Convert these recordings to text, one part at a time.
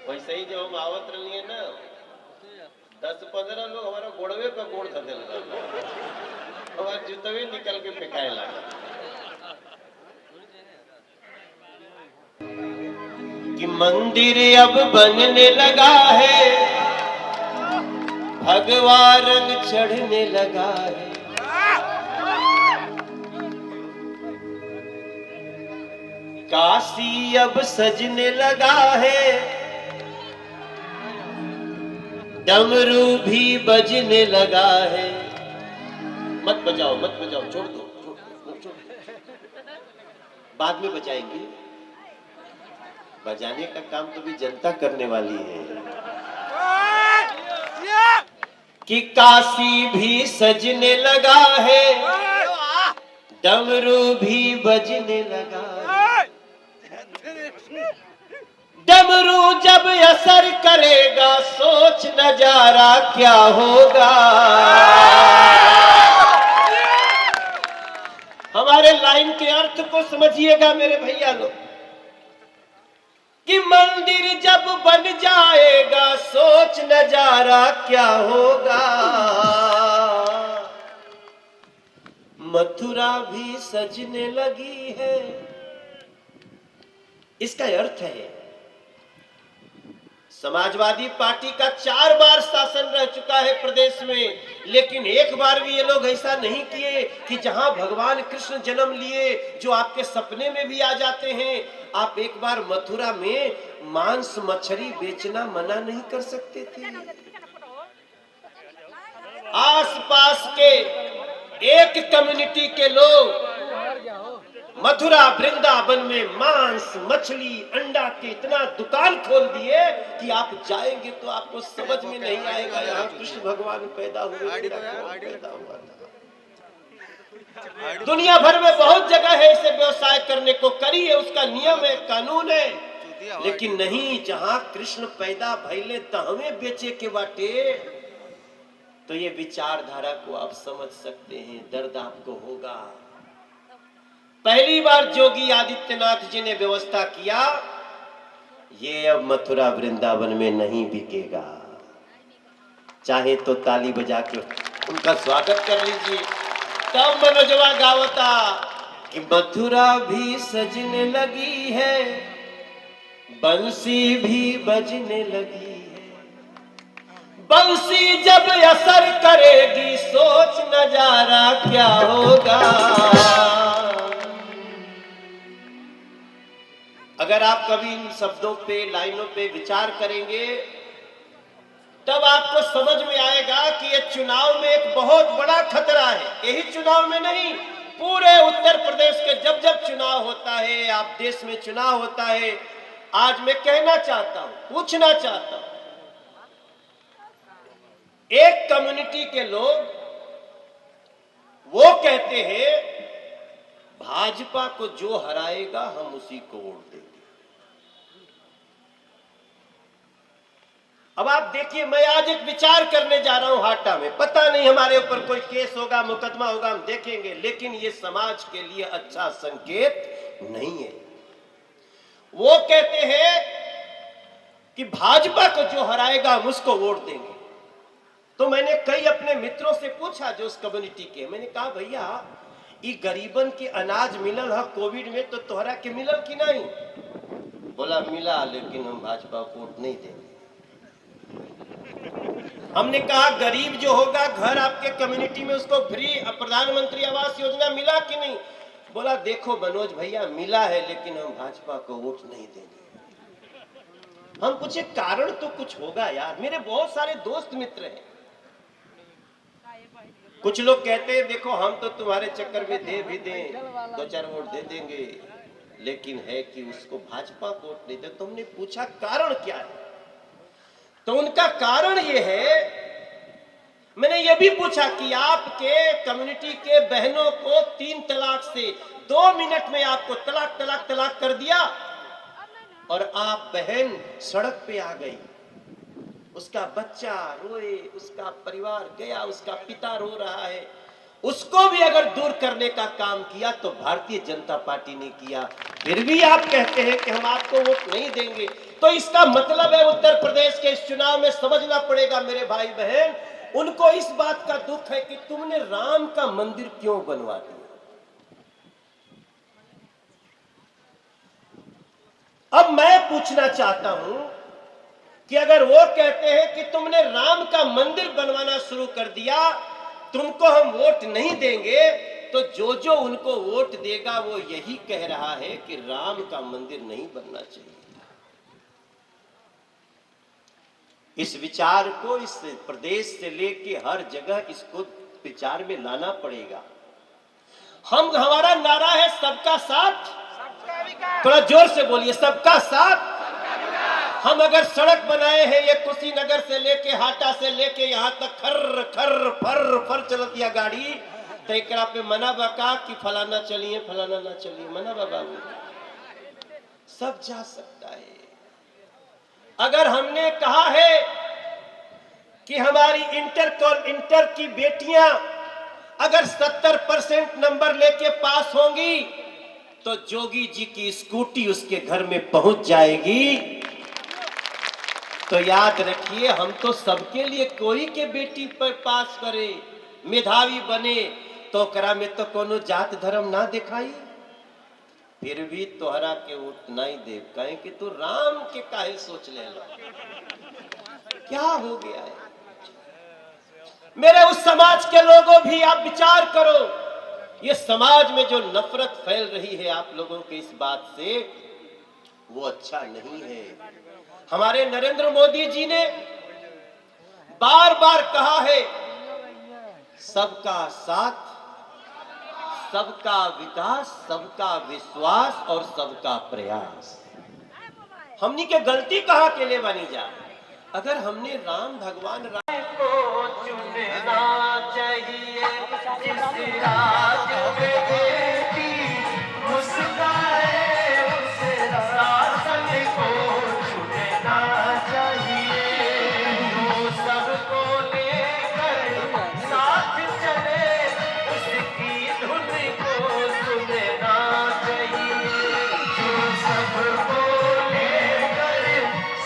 वैसे ही जब हम आवत रही ना 10-15 लोग हमारा गोड़वे पे गोड़ धकेल हमारे जूतवे निकल के फेंकाए लगा कि मंदिर अब बनने लगा है, भगवा रंग चढ़ने लगा है। काशी अब सजने लगा है, डमरू भी बजने लगा है। मत बजाओ छोड़ दो, बाद में बजाएंगे। बजाने का काम तो भी जनता करने वाली है। कि काशी भी सजने लगा है, डमरू भी बजने लगा है। डमरू जब असर करेगा, सोच नजारा क्या होगा। हमारे लाइन के अर्थ को समझिएगा मेरे भैया लोग, कि मंदिर जब बन जाएगा, सोच नजारा क्या होगा। मथुरा भी सजने लगी है। इसका अर्थ है समाजवादी पार्टी का 4 बार शासन रह चुका है प्रदेश में, लेकिन एक बार भी ये लोग ऐसा नहीं किए कि जहां भगवान कृष्ण जन्म लिए, जो आपके सपने में भी आ जाते हैं, आप एक बार मथुरा में मांस मछली बेचना मना नहीं कर सकते थे। आसपास के एक कम्युनिटी के लोग मथुरा वृंदावन में मांस मछली अंडा के इतना दुकान खोल दिए कि आप जाएंगे तो आपको समझ में नहीं आएगा यहाँ कृष्ण भगवान पैदा हुए, पैदा हुआ था। दुनिया भर में बहुत जगह है इसे व्यवसाय करने को, करिए, उसका नियम है, कानून है, लेकिन नहीं जहां कृष्ण पैदा भइले तहवे बेचे के बाटे। तो ये विचारधारा को आप समझ सकते हैं, दर्द आपको होगा। पहली बार योगी आदित्यनाथ जी ने व्यवस्था किया, ये अब मथुरा वृंदावन में नहीं बिकेगा। चाहे तो ताली बजा के उनका स्वागत कर लीजिए। तब मनोजवा गावता कि मथुरा भी सजने लगी है, बंसी भी बजने लगी है। बंसी जब असर करेगी, सोच नजारा क्या होगा। अगर आप कभी इन शब्दों पे, लाइनों पे विचार करेंगे, तब आपको समझ में आएगा कि ये चुनाव में एक बहुत बड़ा खतरा है। यही चुनाव में नहीं, पूरे उत्तर प्रदेश के जब जब चुनाव होता है, आप देश में चुनाव होता है, आज मैं कहना चाहता हूं, पूछना चाहता हूं, एक कम्युनिटी के लोग वो कहते हैं भाजपा को जो हराएगा हम उसी को वोट देंगे। अब आप देखिए, मैं आज एक विचार करने जा रहा हूं हाटा में, पता नहीं हमारे ऊपर कोई केस होगा, मुकदमा होगा, हम देखेंगे, लेकिन ये समाज के लिए अच्छा संकेत नहीं है। वो कहते हैं कि भाजपा को जो हराएगा हम उसको वोट देंगे। तो मैंने कई अपने मित्रों से पूछा जो उस कम्युनिटी के, मैंने कहा भैया ये गरीबन के अनाज मिलल है कोविड में, तो तोहरा के मिलल कि नहीं? बोला मिला, लेकिन हम भाजपा को वोट नहीं देंगे। हमने कहा गरीब जो होगा, घर आपके कम्युनिटी में उसको फ्री प्रधानमंत्री आवास योजना मिला कि नहीं? बोला देखो मनोज भैया मिला है, लेकिन हम भाजपा को वोट नहीं देंगे। हम पूछे कारण तो कुछ होगा यार। मेरे बहुत सारे दोस्त मित्र हैं, कुछ लोग कहते हैं देखो हम तो तुम्हारे चक्कर में दे भी दें, 2-4 वोट दे देंगे, लेकिन है कि उसको भाजपा को वोट नहीं दे। तो हमने पूछा कारण क्या है? तो उनका कारण यह है मैंने ये भी पूछा कि आपके कम्युनिटी के बहनों को 3 तलाक से 2 मिनट में आपको तलाक तलाक तलाक कर दिया और आप बहन सड़क पे आ गई, उसका बच्चा रोए, उसका परिवार गया, उसका पिता रो रहा है, उसको भी अगर दूर करने का काम किया तो भारतीय जनता पार्टी ने किया, फिर भी आप कहते हैं कि हम आपको वोट नहीं देंगे। तो इसका मतलब है उत्तर प्रदेश के इस चुनाव में समझना पड़ेगा मेरे भाई बहन, उनको इस बात का दुख है कि तुमने राम का मंदिर क्यों बनवा दिया। अब मैं पूछना चाहता हूं कि अगर वो कहते हैं कि तुमने राम का मंदिर बनवाना शुरू कर दिया, तुमको हम वोट नहीं देंगे, तो जो जो उनको वोट देगा वो यही कह रहा है कि राम का मंदिर नहीं बनना चाहिए। इस विचार को इस प्रदेश से लेके हर जगह इसको विचार में लाना पड़ेगा। हमारा नारा है सबका साथ, थोड़ा जोर से बोलिए, सबका साथ। हम अगर सड़क बनाए हैं ये कुशीनगर से लेके हाटा से लेके यहाँ तक खर खर फर फर चलती है गाड़ी, तो एक पे मना बका कि फलाना चलिए फलाना ना चलिए, मना बाबा सब जा सकता है। अगर हमने कहा है कि हमारी इंटर की बेटियां अगर 70% नंबर लेके पास होंगी तो जोगी जी की स्कूटी उसके घर में पहुंच जाएगी। तो याद रखिए, हम तो सबके लिए, कोई के बेटी पर पास करे, मेधावी बने, तो करा में तो कोनो जात धर्म ना दिखाई, फिर भी तोहरा के वोट नहीं दे, कहें कि तू राम के काहे सोच ले लो, क्या हो गया है। मेरे उस समाज के लोगों भी आप विचार करो, ये समाज में जो नफरत फैल रही है आप लोगों के इस बात से, वो अच्छा नहीं है। हमारे नरेंद्र मोदी जी ने बार बार कहा है सबका साथ, सबका विकास, सबका विश्वास और सबका प्रयास। हमनी के गलती कहाँ के लिए बनी जा, अगर हमने राम भगवान राम को चुनना चाहिए, जिस राज में बेटी मुस्काए उस शासन को चुनना चाहिए, जो सबको लेकर साथ चले उसकी धुन को सुनना चाहिए, जो सबको लेकर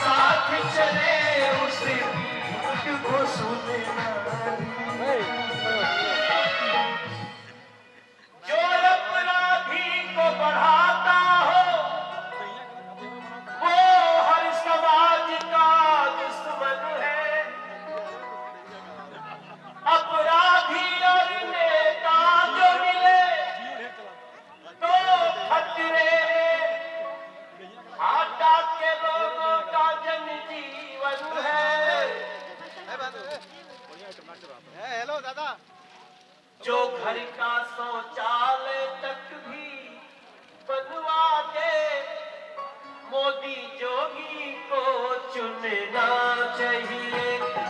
साथ चले उसकी धुन को सुनना। जो अपराधी को बढ़ाता हो वो हर समाज का दुश्मन है। अपराधी और नेता जो मिले तो खतरे में हाटा के लोगों का जनजीवन है। हेलो दादा, जो घर का शौचालय तक भी बनवा दे, मोदी जोगी को चुनना चाहिए,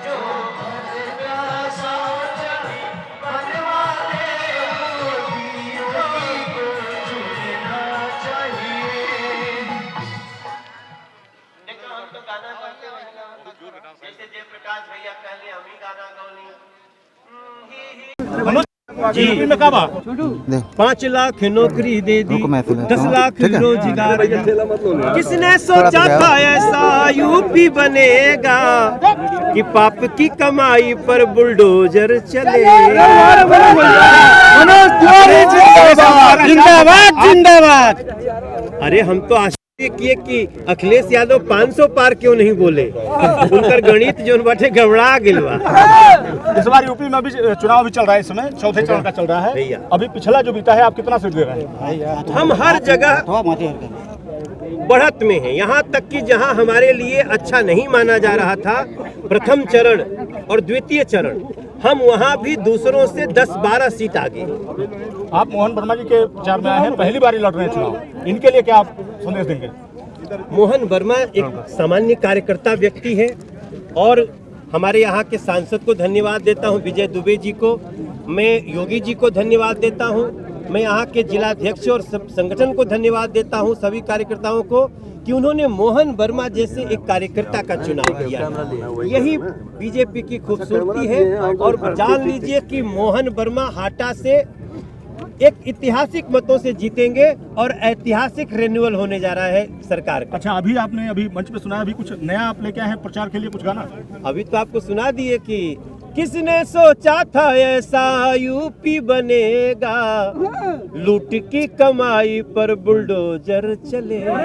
जो घर का शौचालय बनवा दे, मोदी जोगी को चुनना चाहिए। देखो हम तो गाना गाते हैं, जैसे जयप्रकाश भैया पहले हम ही गाना गौली जी में कहा 5 लाख नौकरी दे दी, 10 लाख रोजगार, किसने सोचा था ऐसा यूपी बनेगा कि पाप की कमाई पर बुलडोजर चलेगा। जिंदाबाद जिंदाबाद। अरे हम तो आशा किए कि अखिलेश यादव 500 पार क्यों नहीं बोले, उनका गणित जो बाटे गड़बड़ा गिलवा। इस बार यूपी में भी चुनाव भी चल रहा है, इस समय चौथे चरण का चल रहा है। अभी पिछला जो बीता है आप कितना सीट दे रहे हैं? हम हर जगह बढ़त में हैं, यहाँ तक कि जहाँ हमारे लिए अच्छा नहीं माना जा रहा था प्रथम चरण और द्वितीय चरण, हम वहाँ भी दूसरों से 10-12 सीट आगे। आप मोहन वर्मा जी के विचार में आए हैं, पहली बार लड़ रहे हैं चुनाव, इनके लिए क्या आप संदेश देंगे? मोहन वर्मा एक सामान्य कार्यकर्ता व्यक्ति है और हमारे यहाँ के सांसद को धन्यवाद देता हूँ, विजय दुबे जी को। मैं योगी जी को धन्यवाद देता हूँ। मैं यहाँ के जिलाध्यक्ष और संगठन को धन्यवाद देता हूँ, सभी कार्यकर्ताओं को, कि उन्होंने मोहन वर्मा जैसे एक कार्यकर्ता का चुनाव किया। यही बीजेपी की खूबसूरती है। और जान लीजिए कि मोहन वर्मा हाटा से एक ऐतिहासिक मतों से जीतेंगे और ऐतिहासिक रिन्यूअल होने जा रहा है सरकार का। अच्छा, अभी आपने अभी मंच पे सुनाया, अभी कुछ नया आप लेके आए हैं प्रचार के लिए, कुछ गाना? अभी तो आपको सुना दिए कि किसने सोचा था ऐसा यूपी बनेगा, लूट की कमाई पर बुलडोजर चलेगा।